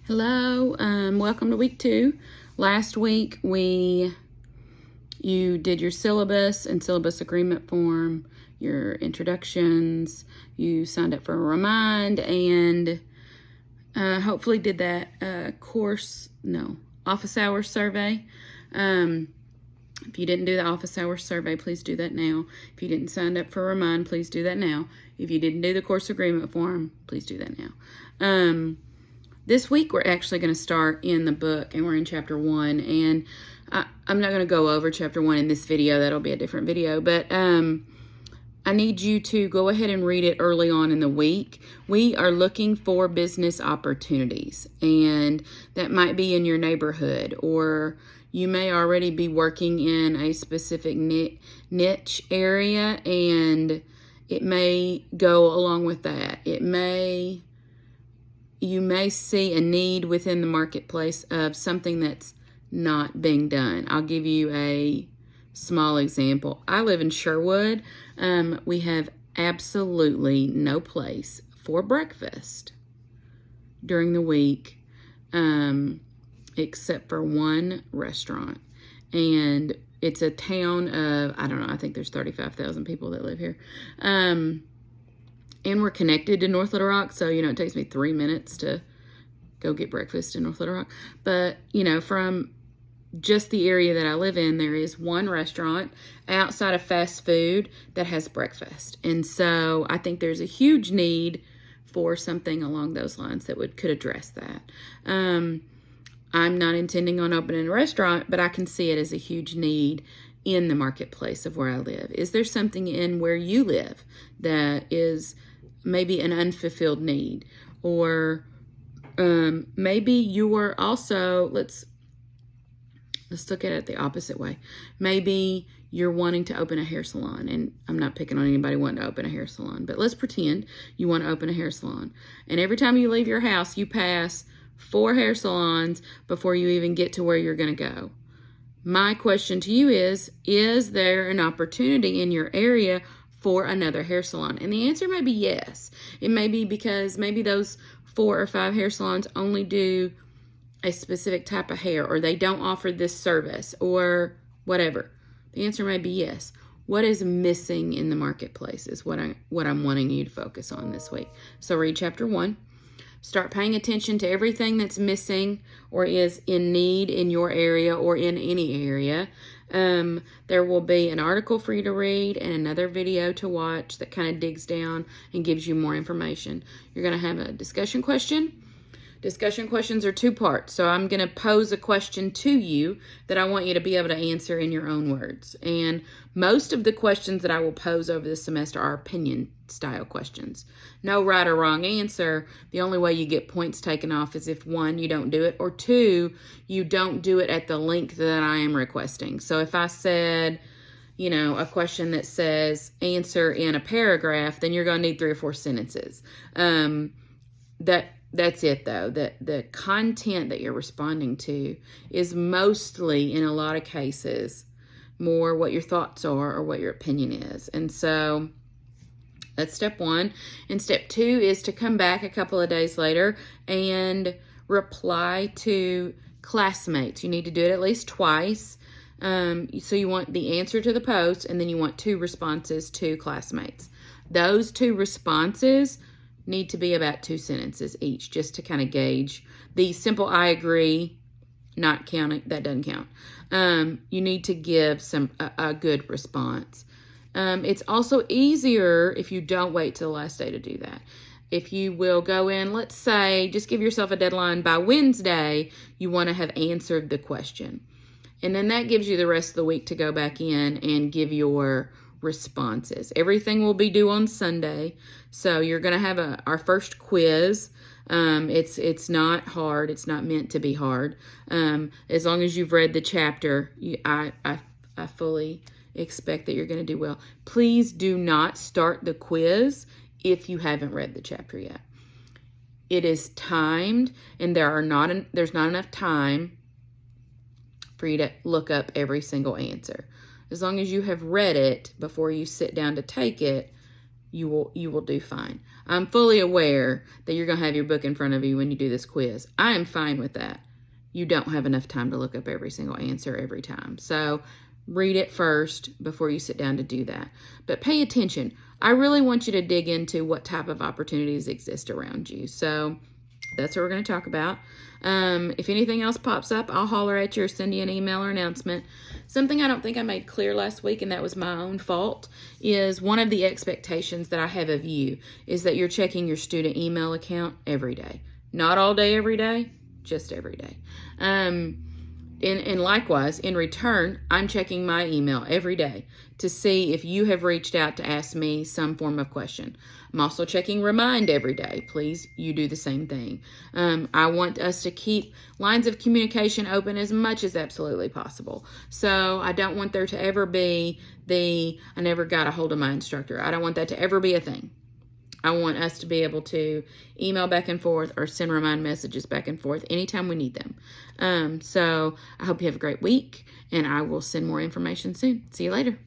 Hello, welcome to week 2. Last week you did your syllabus and syllabus agreement form, your introductions, you signed up for a remind, and hopefully did that office hours survey. If you didn't do the office hours survey, please do that now. If you didn't sign up for a remind, please do that now. If you didn't do the course agreement form, please do that now. This week we're actually going to start in the book, and we're in chapter 1, and I'm not going to go over chapter 1 in this video. That'll be a different video, but I need you to go ahead and read it early on in the week. We are looking for business opportunities, and that might be in your neighborhood, or you may already be working in a specific niche area, and it may go along with that. You may see a need within the marketplace of something that's not being done. I'll give you a small example. I live in Sherwood. We have absolutely no place for breakfast during the week, except for one restaurant. And it's a town of, I don't know, I think there's 35,000 people that live here. And we're connected to North Little Rock, so, it takes me 3 minutes to go get breakfast in North Little Rock. But, from just the area that I live in, there is one restaurant outside of fast food that has breakfast. And so I think there's a huge need for something along those lines that could address that. I'm not intending on opening a restaurant, but I can see it as a huge need in the marketplace of where I live. Is there something in where you live that is maybe an unfulfilled need? Or maybe you are also, let's look at it the opposite way. Maybe you're wanting to open a hair salon, and I'm not picking on anybody wanting to open a hair salon, but let's pretend you want to open a hair salon. And every time you leave your house, you pass 4 hair salons before you even get to where you're going to go. My question to you is there an opportunity in your area for another hair salon? And the answer may be yes. It may be because maybe those 4 or 5 hair salons only do a specific type of hair, or they don't offer this service, or whatever. The answer may be yes. What is missing in the marketplace is what I'm wanting you to focus on this week. So read chapter 1. Start paying attention to everything that's missing or is in need in your area or in any area. There will be an article for you to read and another video to watch that kind of digs down and gives you more information. You're going to have a discussion question. Discussion questions are 2 parts. So I'm going to pose a question to you that I want you to be able to answer in your own words. And most of the questions that I will pose over this semester are opinion style questions. No right or wrong answer. The only way you get points taken off is if 1, you don't do it, or 2, you don't do it at the length that I am requesting. So if I said, a question that says answer in a paragraph, then you're going to need 3 or 4 sentences. That's it, though. The content that you're responding to is mostly, in a lot of cases, more what your thoughts are or what your opinion is. And so that's step 1. And step 2 is to come back a couple of days later and reply to classmates. You need to do it at least twice. So you want the answer to the post, and then you want 2 responses to classmates. Those 2 responses need to be about 2 sentences each, just to kind of gauge. The simple I agree, not counting, that doesn't count. You need to give a good response. It's also easier if you don't wait till the last day to do that. If you will go in, let's say, just give yourself a deadline by Wednesday, you want to have answered the question. And then that gives you the rest of the week to go back in and give your responses. Everything will be due on Sunday. So you're going to have our first quiz. It's not hard. It's not meant to be hard. As long as you've read the chapter, I fully expect that you're going to do well. Please do not start the quiz if you haven't read the chapter yet. It is timed, and there's not enough time for you to look up every single answer. As long as you have read it before you sit down to take it, you will do fine. I'm fully aware that you're going to have your book in front of you when you do this quiz. I am fine with that. You don't have enough time to look up every single answer every time. So read it first before you sit down to do that. But pay attention. I really want you to dig into what type of opportunities exist around you. So that's what we're going to talk about. If anything else pops up, I'll holler at you or send you an email or announcement. Something I don't think I made clear last week, and that was my own fault, is one of the expectations that I have of you is that you're checking your student email account every day. Not all day, every day, just every day. And likewise, in return, I'm checking my email every day to see if you have reached out to ask me some form of question. I'm also checking Remind every day. Please, you do the same thing. I want us to keep lines of communication open as much as absolutely possible. So I don't want there to ever be I never got a hold of my instructor. I don't want that to ever be a thing. I want us to be able to email back and forth or send remind messages back and forth anytime we need them. So I hope you have a great week, and I will send more information soon. See you later.